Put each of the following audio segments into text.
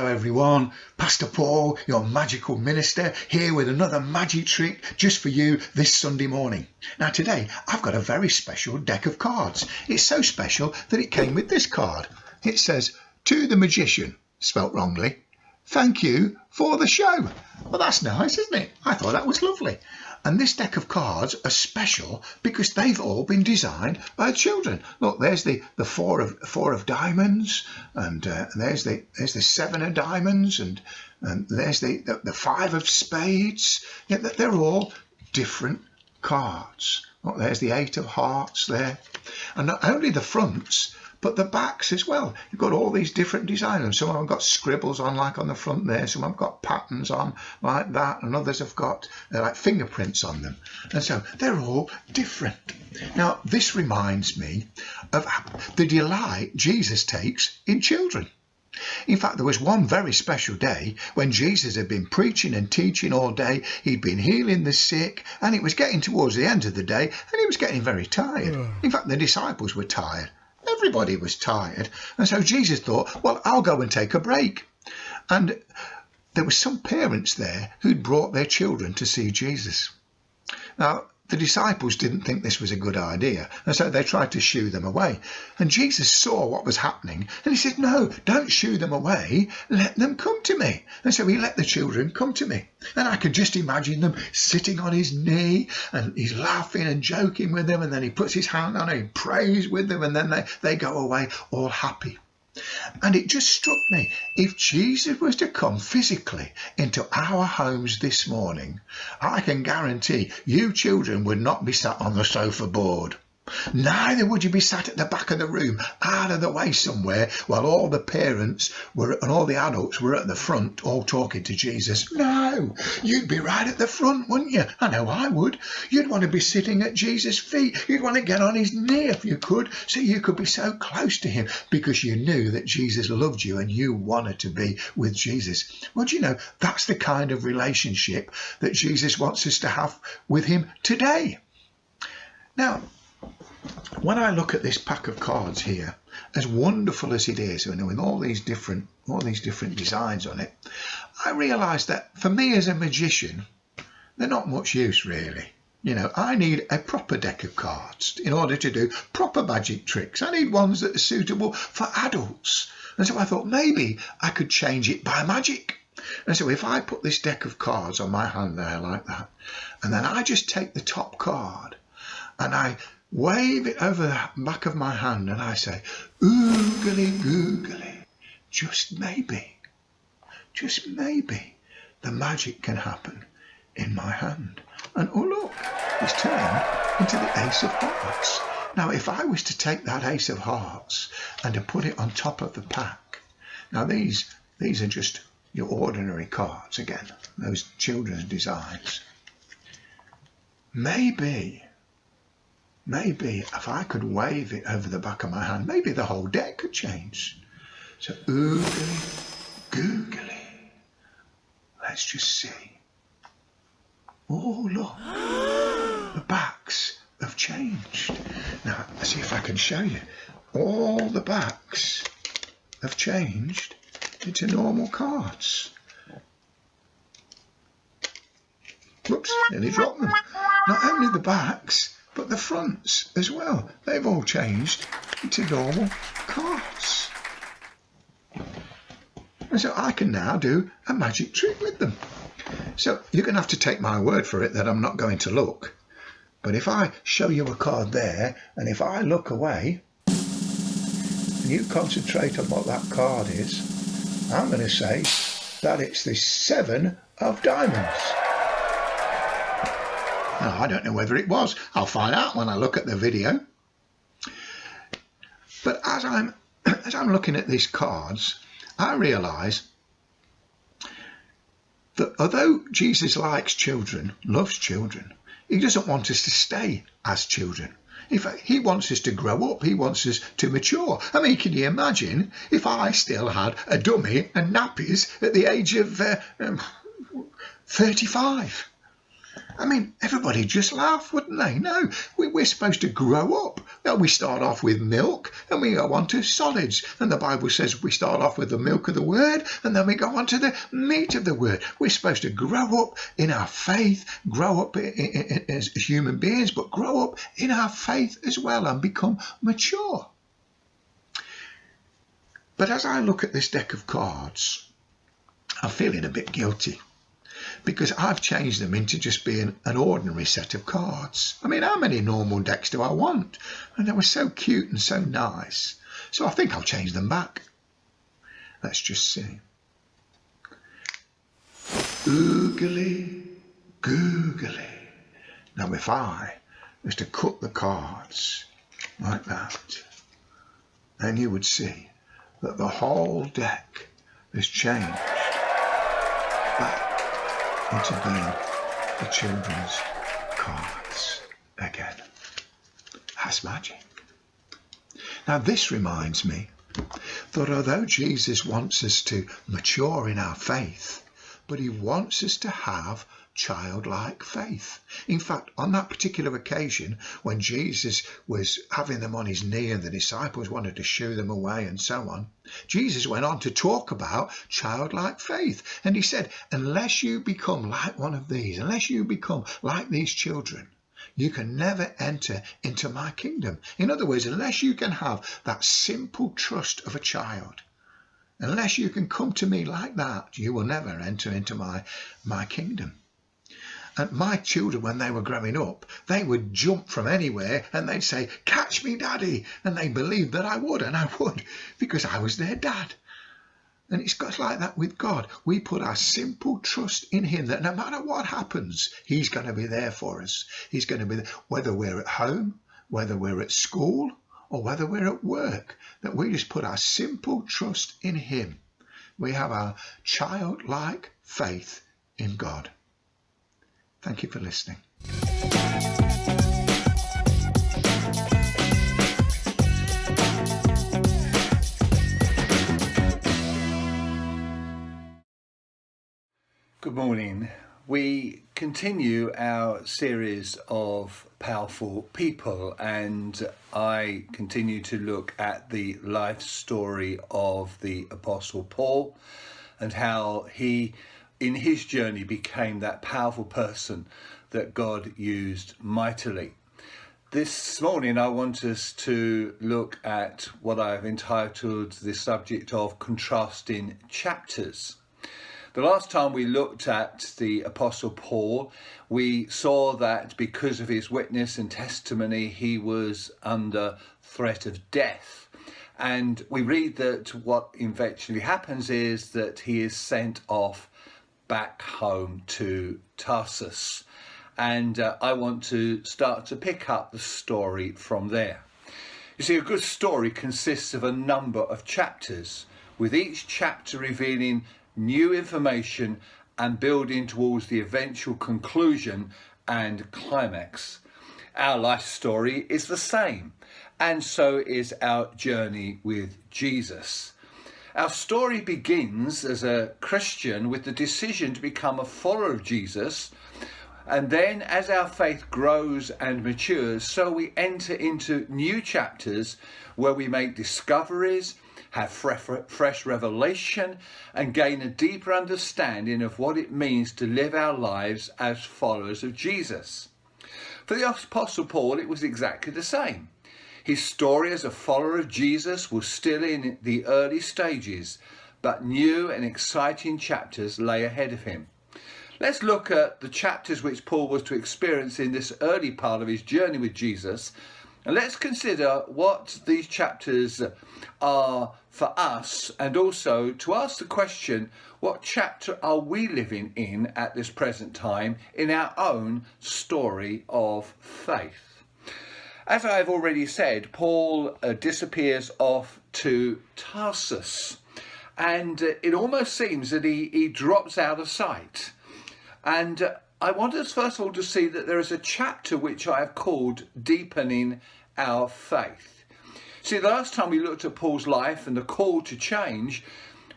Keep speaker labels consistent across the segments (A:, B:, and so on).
A: everyone, Pastor Paul, your magical minister, here with another magic trick just for you this Sunday morning. Now today I've got a very special deck of cards. It's so special that it came with this card. It says, "To the magician," spelt wrongly, "thank you for the show." Well, that's nice, isn't it? I thought that was lovely. And this deck of cards are special because they've all been designed by children. Look, there's the four of diamonds, and there's the seven of diamonds, and there's the five of spades. Yeah, they're all different cards. Look, there's the eight of hearts there, and not only the fronts, but the backs as well. You've got all these different designs. Some of them have got scribbles on, like on the front there. Some have got patterns on like that, and others have got like fingerprints on them. And so they're all different. Now, this reminds me of the delight Jesus takes in children. In fact, there was one very special day when Jesus had been preaching and teaching all day. He'd been healing the sick, and it was getting towards the end of the day, and he was getting very tired. In fact, the disciples were tired. Everybody was tired, and so Jesus thought, well, I'll go and take a break. And there were some parents there who'd brought their children to see Jesus. Now, the disciples didn't think this was a good idea, and so they tried to shoo them away. And Jesus saw what was happening, and he said, "No, don't shoo them away. Let them come to me." And so he let the children come to me. And I could just imagine them sitting on his knee, and he's laughing and joking with them, and then he puts his hand on it, and prays with them, and then they go away all happy. And it just struck me, if Jesus was to come physically into our homes this morning, I can guarantee you children would not be sat on the sofa bored. Neither would you be sat at the back of the room, out of the way somewhere, while all the parents and all the adults were at the front, all talking to Jesus. No, you'd be right at the front, wouldn't you? I know I would. You'd want to be sitting at Jesus' feet. You'd want to get on his knee if you could, so you could be so close to him, because you knew that Jesus loved you and you wanted to be with Jesus. Well, do you know, that's the kind of relationship that Jesus wants us to have with him today. Now, when I look at this pack of cards here, as wonderful as it is, and with all these different designs on it, I realise that for me as a magician, they're not much use really. You know, I need a proper deck of cards in order to do proper magic tricks. I need ones that are suitable for adults. And so I thought maybe I could change it by magic. And so if I put this deck of cards on my hand there like that, and then I just take the top card and I wave it over the back of my hand, and I say, "Oogly googly," just maybe, the magic can happen in my hand. And oh look, it's turned into the Ace of Hearts. Now, if I was to take that Ace of Hearts and to put it on top of the pack, now these are just your ordinary cards again, those children's designs. Maybe if I could wave it over the back of my hand, maybe the whole deck could change. So oogly googly. Let's just see. Oh, look. The backs have changed. Now, let's see if I can show you. All the backs have changed into normal cards. Whoops, nearly dropped them. Not only the backs, but the fronts as well. They've all changed into normal cards. And so I can now do a magic trick with them. So you're going to have to take my word for it that I'm not going to look. But if I show you a card there, and if I look away, and you concentrate on what that card is, I'm going to say that it's the Seven of Diamonds. Now, I don't know whether it was. I'll find out when I look at the video. But as I'm looking at these cards, I realise that although Jesus likes children, loves children, he doesn't want us to stay as children. In fact, he wants us to grow up. He wants us to mature. I mean, can you imagine if I still had a dummy and nappies at the age of 35? I mean, everybody just laugh, wouldn't they? No, we're supposed to grow up. Now we start off with milk and we go on to solids. And the Bible says we start off with the milk of the word and then we go on to the meat of the word. We're supposed to grow up in our faith, grow up as human beings, but grow up in our faith as well and become mature. But as I look at this deck of cards, I'm feeling a bit guilty because I've changed them into just being an ordinary set of cards. I mean, how many normal decks do I want? And they were so cute and so nice. So I think I'll change them back. Let's just see. Oogly, googly. Now if I was to cut the cards like that, then you would see that the whole deck has changed back into being the children's cards again. That's magic. Now this reminds me that although Jesus wants us to mature in our faith, but he wants us to have childlike faith. In fact, on that particular occasion, when Jesus was having them on his knee and the disciples wanted to shoo them away and so on, Jesus went on to talk about childlike faith. And he said, unless you become like one of these, unless you become like these children, you can never enter into my kingdom. In other words, unless you can have that simple trust of a child, unless you can come to me like that, you will never enter into my kingdom. And my children, when they were growing up, they would jump from anywhere and they'd say, catch me, daddy. And they believed that I would, and I would, because I was their dad. And it's got like that with God. We put our simple trust in him that no matter what happens, he's going to be there for us. He's going to be there, whether we're at home, whether we're at school, or whether we're at work, that we just put our simple trust in him. We have our childlike faith in God. Thank you for listening.
B: Good morning. We continue our series of powerful people, and I continue to look at the life story of the Apostle Paul and how he, in his journey, became that powerful person that God used mightily. This morning I want us to look at what I've entitled the subject of contrasting chapters. The last time we looked at the Apostle Paul, we saw that because of his witness and testimony, he was under threat of death. And we read that what eventually happens is that he is sent off back home to Tarsus. And I want to start to pick up the story from there. You see, a good story consists of a number of chapters, with each chapter revealing new information and building towards the eventual conclusion and climax. Our life story is the same, and so is our journey with Jesus. Our story begins as a Christian with the decision to become a follower of Jesus, and then as our faith grows and matures, so we enter into new chapters where we make discoveries, have fresh revelation, and gain a deeper understanding of what it means to live our lives as followers of Jesus. For the Apostle Paul, it was exactly the same. His story as a follower of Jesus was still in the early stages, but new and exciting chapters lay ahead of him. Let's look at the chapters which Paul was to experience in this early part of his journey with Jesus, and let's consider what these chapters are for us, and also to ask the question, what chapter are we living in at this present time in our own story of faith? As I have already said, Paul disappears off to Tarsus, and it almost seems that he drops out of sight. And I want us first of all to see that there is a chapter which I have called Deepening Our Faith. See, the last time we looked at Paul's life and the call to change,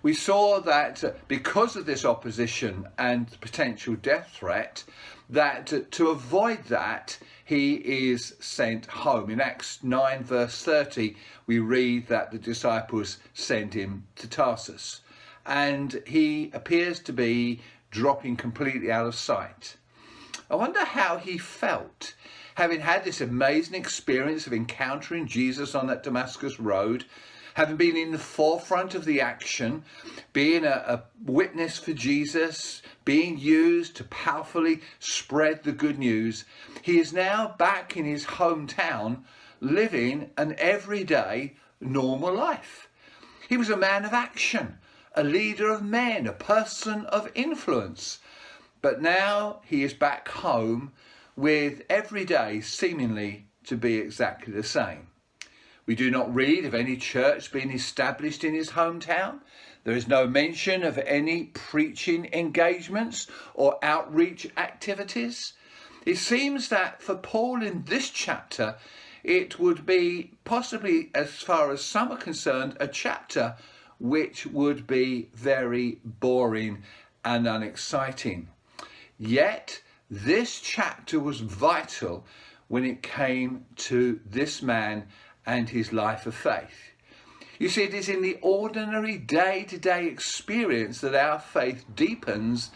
B: we saw that because of this opposition and the potential death threat, that to avoid that, he is sent home. In Acts 9 verse 30, we read that the disciples sent him to Tarsus, and he appears to be dropping completely out of sight. I wonder how he felt, having had this amazing experience of encountering Jesus on that Damascus road, having been in the forefront of the action, being a witness for Jesus, being used to powerfully spread the good news. He is now back in his hometown, living an everyday, normal life. He was a man of action, a leader of men, a person of influence. But now he is back home with every day seemingly to be exactly the same. We do not read of any church being established in his hometown. There is no mention of any preaching engagements or outreach activities. It seems that for Paul in this chapter, it would be possibly, as far as some are concerned, a chapter which would be very boring and unexciting. Yet, this chapter was vital when it came to this man and his life of faith. You see, it is in the ordinary day-to-day experience that our faith deepens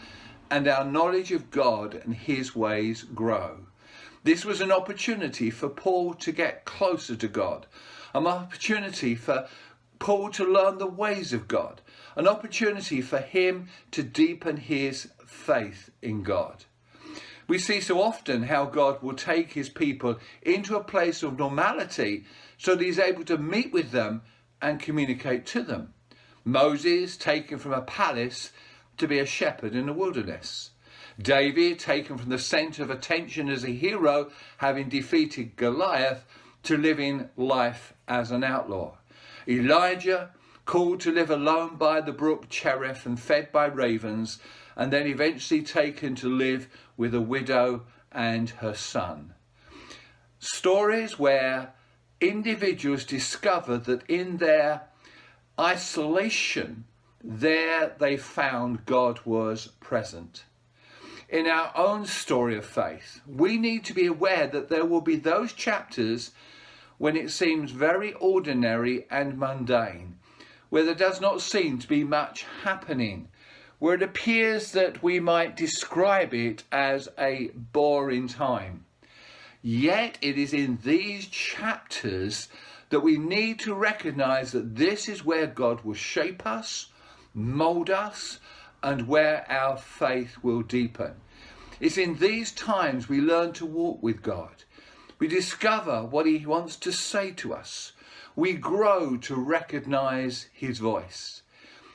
B: and our knowledge of God and his ways grow. This was an opportunity for Paul to get closer to God, an opportunity for Paul to learn the ways of God, an opportunity for him to deepen his faith in God. We see so often how God will take his people into a place of normality so that he's able to meet with them and communicate to them. Moses taken from a palace to be a shepherd in the wilderness. David taken from the centre of attention as a hero, having defeated Goliath, to living life as an outlaw. Elijah called to live alone by the brook Cherith and fed by ravens, and then eventually taken to live with a widow and her son. Stories where individuals discovered that in their isolation, there they found God was present. In our own story of faith, we need to be aware that there will be those chapters when it seems very ordinary and mundane, where there does not seem to be much happening, where it appears that we might describe it as a boring time. Yet it is in these chapters that we need to recognize that this is where God will shape us, mold us, and where our faith will deepen. It's in these times we learn to walk with God. We discover what he wants to say to us. We grow to recognize his voice.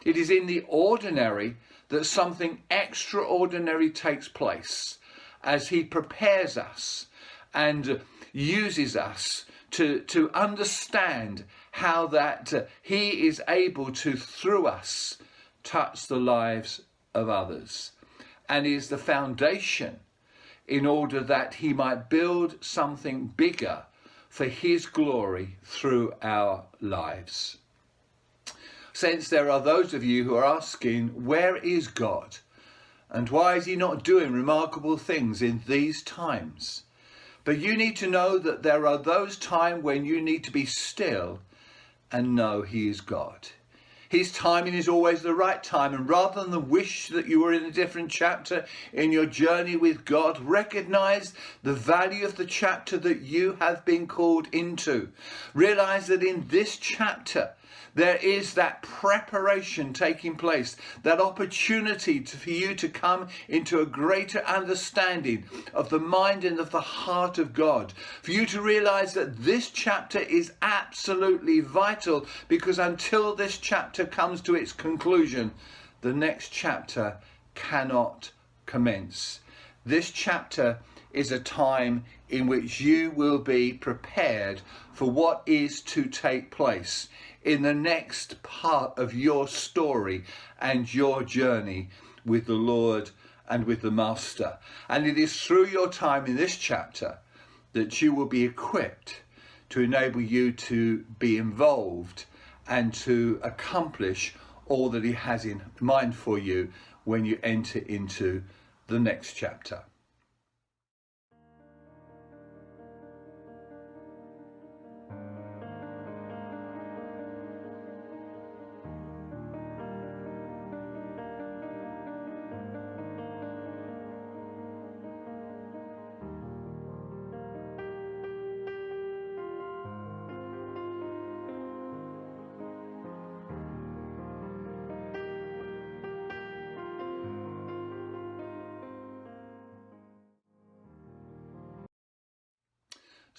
B: It is in the ordinary that something extraordinary takes place as he prepares us and uses us to understand how that he is able to, through us, touch the lives of others, and is the foundation in order that he might build something bigger for his glory through our lives. Since there are those of you who are asking, where is God? And why is he not doing remarkable things in these times? But you need to know that there are those times when you need to be still and know he is God. His timing is always the right time, and rather than wish that you were in a different chapter in your journey with God, recognize the value of the chapter that you have been called into. Realize that in this chapter there is that preparation taking place, that opportunity for you to come into a greater understanding of the mind and of the heart of God. For you to realize that this chapter is absolutely vital, because until this chapter comes to its conclusion, the next chapter cannot commence. This chapter is a time in which you will be prepared for what is to take place in the next part of your story and your journey with the Lord and with the Master. And it is through your time in this chapter that you will be equipped to enable you to be involved and to accomplish all that he has in mind for you when you enter into the next chapter.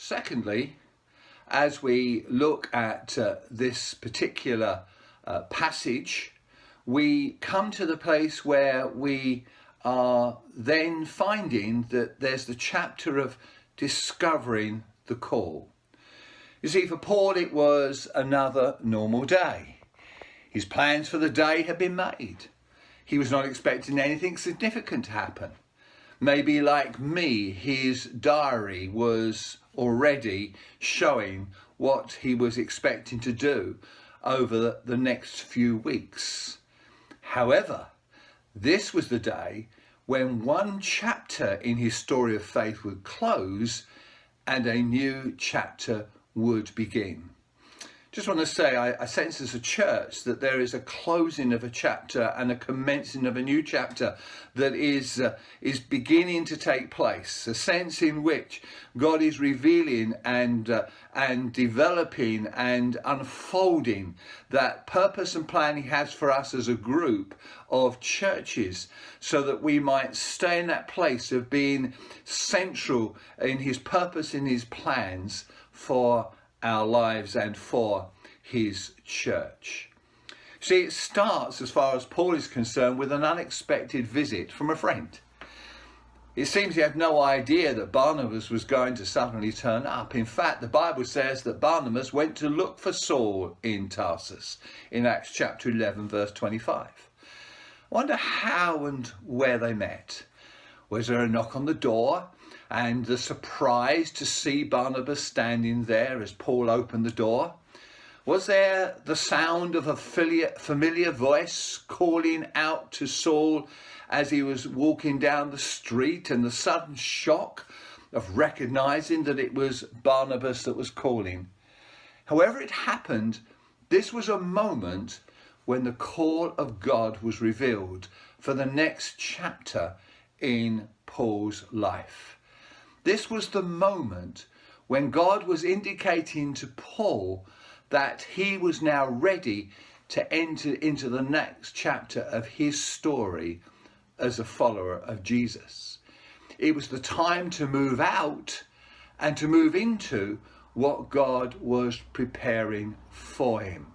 B: Secondly, as we look at this particular passage, we come to the place where we are then finding that there's the chapter of discovering the call. You see, for Paul, it was another normal day. His plans for the day had been made. He was not expecting anything significant to happen. Maybe like me, his diary was already showing what he was expecting to do over the next few weeks. However, this was the day when one chapter in his story of faith would close and a new chapter would begin. Just want to say, I sense as a church that there is a closing of a chapter and a commencing of a new chapter that is beginning to take place. A sense in which God is revealing and developing and unfolding that purpose and plan He has for us as a group of churches, so that we might stay in that place of being central in His purpose, in His plans for our lives and for His church. See, it starts, as far as Paul is concerned, with an unexpected visit from a friend. It seems he had no idea that Barnabas was going to suddenly turn up. In fact, the Bible says that Barnabas went to look for Saul in Tarsus in Acts chapter 11, verse 25. I wonder how and where they met. Was there a knock on the door and the surprise to see Barnabas standing there as Paul opened the door? Was there the sound of a familiar voice calling out to Saul as he was walking down the street, and the sudden shock of recognizing that it was Barnabas that was calling? However it happened, this was a moment when the call of God was revealed for the next chapter in Paul's life. This was the moment when God was indicating to Paul that he was now ready to enter into the next chapter of his story as a follower of Jesus. It was the time to move out and to move into what God was preparing for him.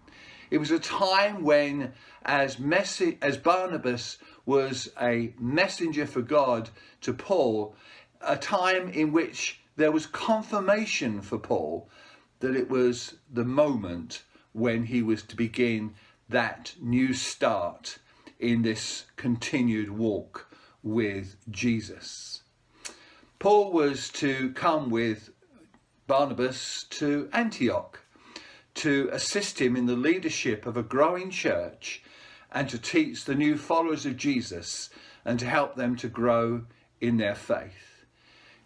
B: It was a time when, as Barnabas was a messenger for God to Paul, a time in which there was confirmation for Paul that it was the moment when he was to begin that new start in this continued walk with Jesus. Paul was to come with Barnabas to Antioch to assist him in the leadership of a growing church and to teach the new followers of Jesus and to help them to grow in their faith.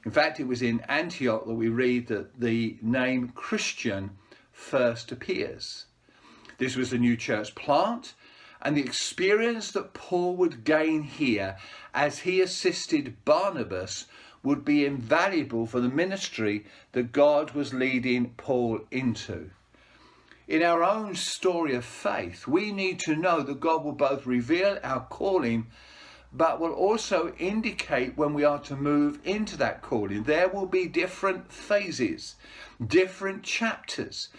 B: In fact, it was in Antioch that we read that the name Christian first appears. This was the new church plant, and the experience that Paul would gain here as he assisted Barnabas would be invaluable for the ministry that God was leading Paul into. In our own story of faith, we need to know that God will both reveal our calling, but will also indicate when we are to move into that calling. There will be different phases, different chapters,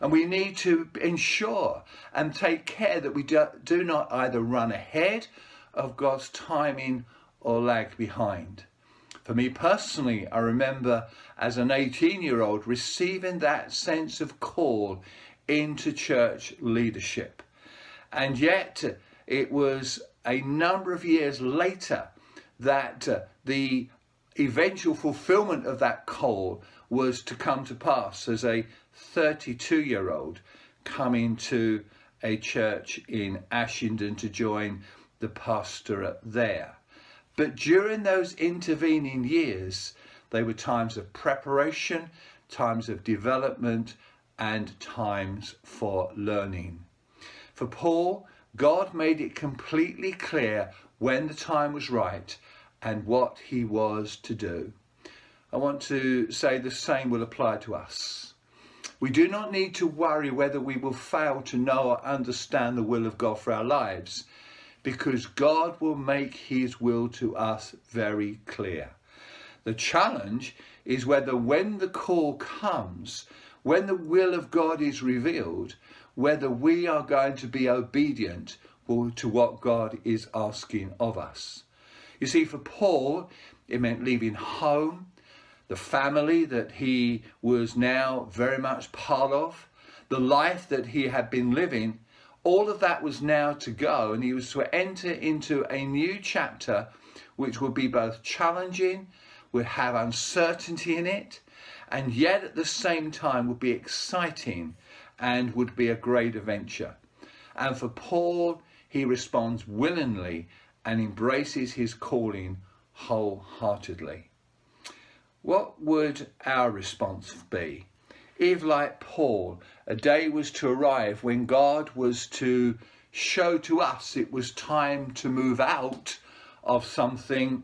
B: and we need to ensure and take care that we do not either run ahead of God's timing or lag behind. For me personally, I remember as an 18-year-old receiving that sense of call into church leadership, and yet it was a number of years later that the eventual fulfillment of that call was to come to pass as a 32-year-old coming to a church in Ashington to join the pastorate there. But during those intervening years, they were times of preparation, times of development, and times for learning. For Paul, God made it completely clear when the time was right and what he was to do. I want to say the same will apply to us. We do not need to worry whether we will fail to know or understand the will of God for our lives, because God will make his will to us very clear. The challenge is whether when the call comes, when the will of God is revealed, whether we are going to be obedient to what God is asking of us. You see, for Paul, it meant leaving home, the family that he was now very much part of, the life that he had been living. All of that was now to go, and he was to enter into a new chapter which would be both challenging, would have uncertainty in it, and yet at the same time would be exciting and would be a great adventure. And for Paul, he responds willingly and embraces his calling wholeheartedly. What would our response be if, like Paul, a day was to arrive when God was to show to us it was time to move out of something,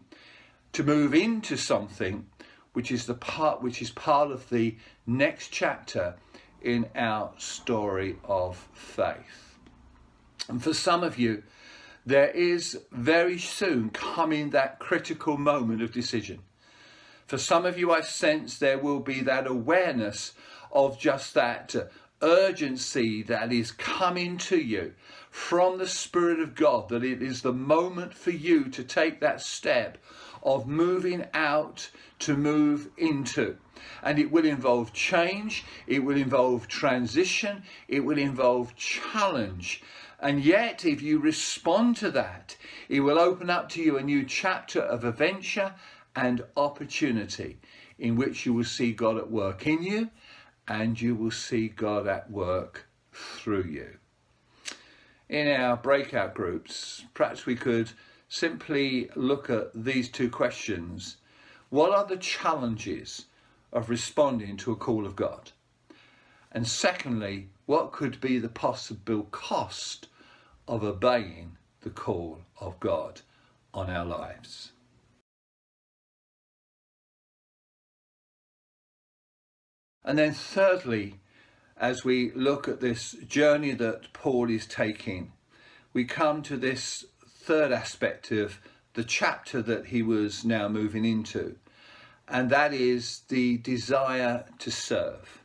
B: to move into something which is part of the next chapter in our story of faith? And for some of you, there is very soon coming that critical moment of decision. For some of you, I sense there will be that awareness of just that urgency that is coming to you from the Spirit of God, that it is the moment for you to take that step of moving out to move into. And it will involve change, it will involve transition, it will involve challenge. And yet, if you respond to that, it will open up to you a new chapter of adventure and opportunity in which you will see God at work in you and you will see God at work through you. In our breakout groups, perhaps we could simply look at these two questions. What are the challenges of responding to a call of God? And secondly, what could be the possible cost of obeying the call of God on our lives? And then thirdly, as we look at this journey that Paul is taking, we come to this third aspect of the chapter that he was now moving into, and that is the desire to serve.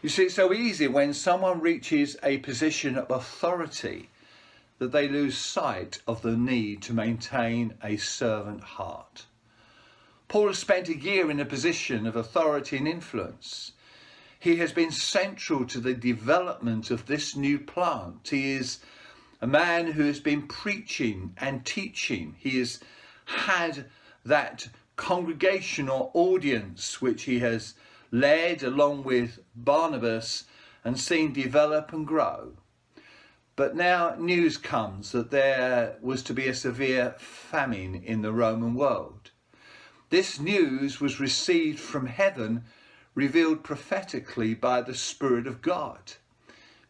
B: You see, it's so easy when someone reaches a position of authority that they lose sight of the need to maintain a servant heart. Paul has spent a year in a position of authority and influence. He has been central to the development of this new plant. He is a man who has been preaching and teaching. He has had that congregational audience which he has led along with Barnabas and seen develop and grow. But now news comes that there was to be a severe famine in the Roman world. This news was received from heaven, revealed prophetically by the Spirit of God.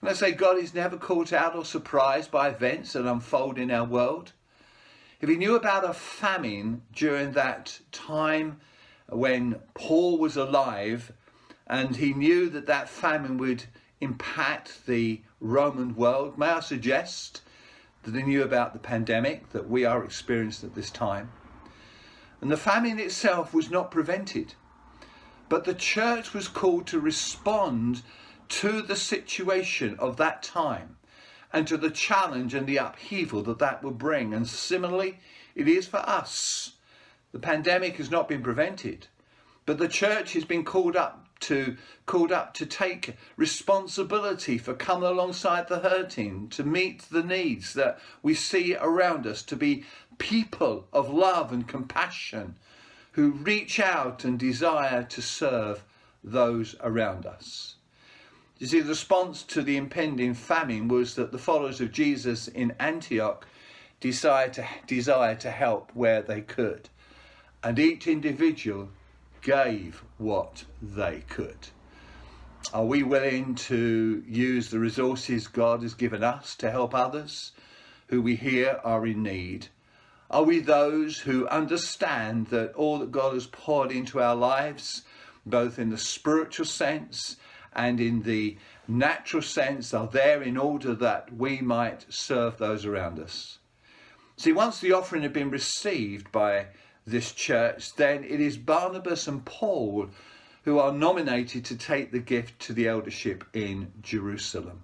B: And I say God is never caught out or surprised by events that unfold in our world. If he knew about a famine during that time when Paul was alive, and he knew that that famine would impact the Roman world, may I suggest that he knew about the pandemic that we are experiencing at this time. And the famine itself was not prevented, but the church was called to respond to the situation of that time and to the challenge and the upheaval that that would bring. And similarly, it is for us. The pandemic has not been prevented, but the church has been called up to take responsibility for coming alongside the hurting, to meet the needs that we see around us, to be people of love and compassion who reach out and desire to serve those around us. You see, the response to the impending famine was that the followers of Jesus in Antioch desired to help where they could, and each individual gave what they could. Are we willing to use the resources God has given us to help others who we hear are in need? Are we those who understand that all that God has poured into our lives, both in the spiritual sense and in the natural sense, are there in order that we might serve those around us? See, once the offering had been received by this church, then it is Barnabas and Paul who are nominated to take the gift to the eldership in Jerusalem.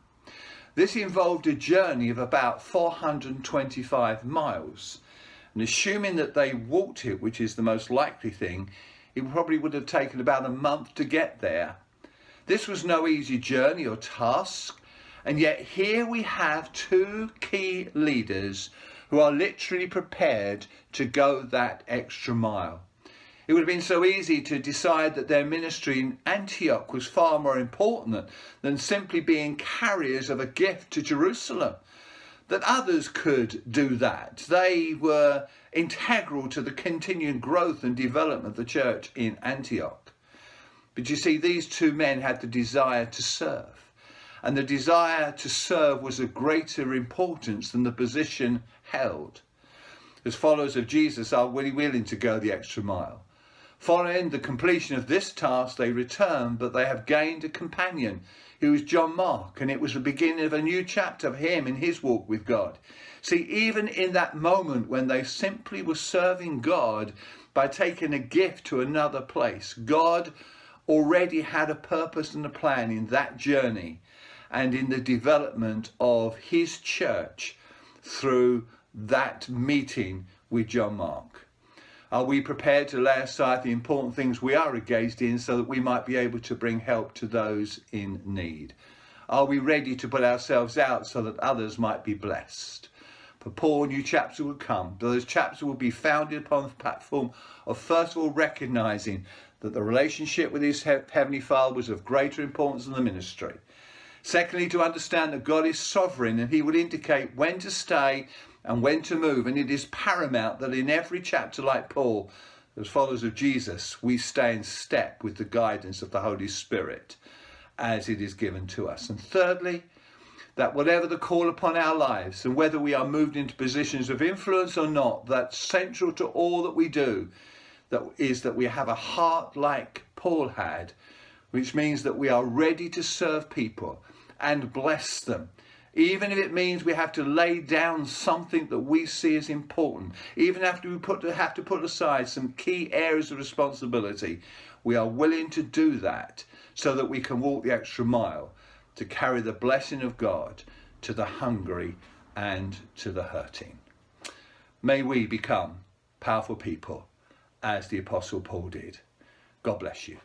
B: This involved a journey of about 425 miles. And assuming that they walked it, which is the most likely thing, it probably would have taken about a month to get there. This was no easy journey or task, and yet here we have two key leaders who are literally prepared to go that extra mile. It would have been so easy to decide that their ministry in Antioch was far more important than simply being carriers of a gift to Jerusalem. That others could do that. They were integral to the continuing growth and development of the church in Antioch. But you see, these two men had the desire to serve. And the desire to serve was of greater importance than the position held. As followers of Jesus are really willing to go the extra mile. Following the completion of this task, they return, but they have gained a companion who is John Mark, and it was the beginning of a new chapter of him in his walk with God. See, even in that moment when they simply were serving God by taking a gift to another place, God already had a purpose and a plan in that journey and in the development of his church through that meeting with John Mark. Are we prepared to lay aside the important things we are engaged in so that we might be able to bring help to those in need? Are we ready to put ourselves out so that others might be blessed? For Paul, new chapters will come. Those chapters will be founded upon the platform of first of all recognising that the relationship with his Heavenly Father was of greater importance than the ministry. Secondly, to understand that God is sovereign and he will indicate when to stay and when to move. And it is paramount that in every chapter, like Paul, as followers of Jesus, we stay in step with the guidance of the Holy Spirit as it is given to us. And thirdly, that whatever the call upon our lives and whether we are moved into positions of influence or not, that central to all that we do, that is that we have a heart like Paul had, which means that we are ready to serve people and bless them. Even if it means we have to lay down something that we see as important, even after we have to put aside some key areas of responsibility, we are willing to do that so that we can walk the extra mile to carry the blessing of God to the hungry and to the hurting. May we become powerful people as the Apostle Paul did. God bless you.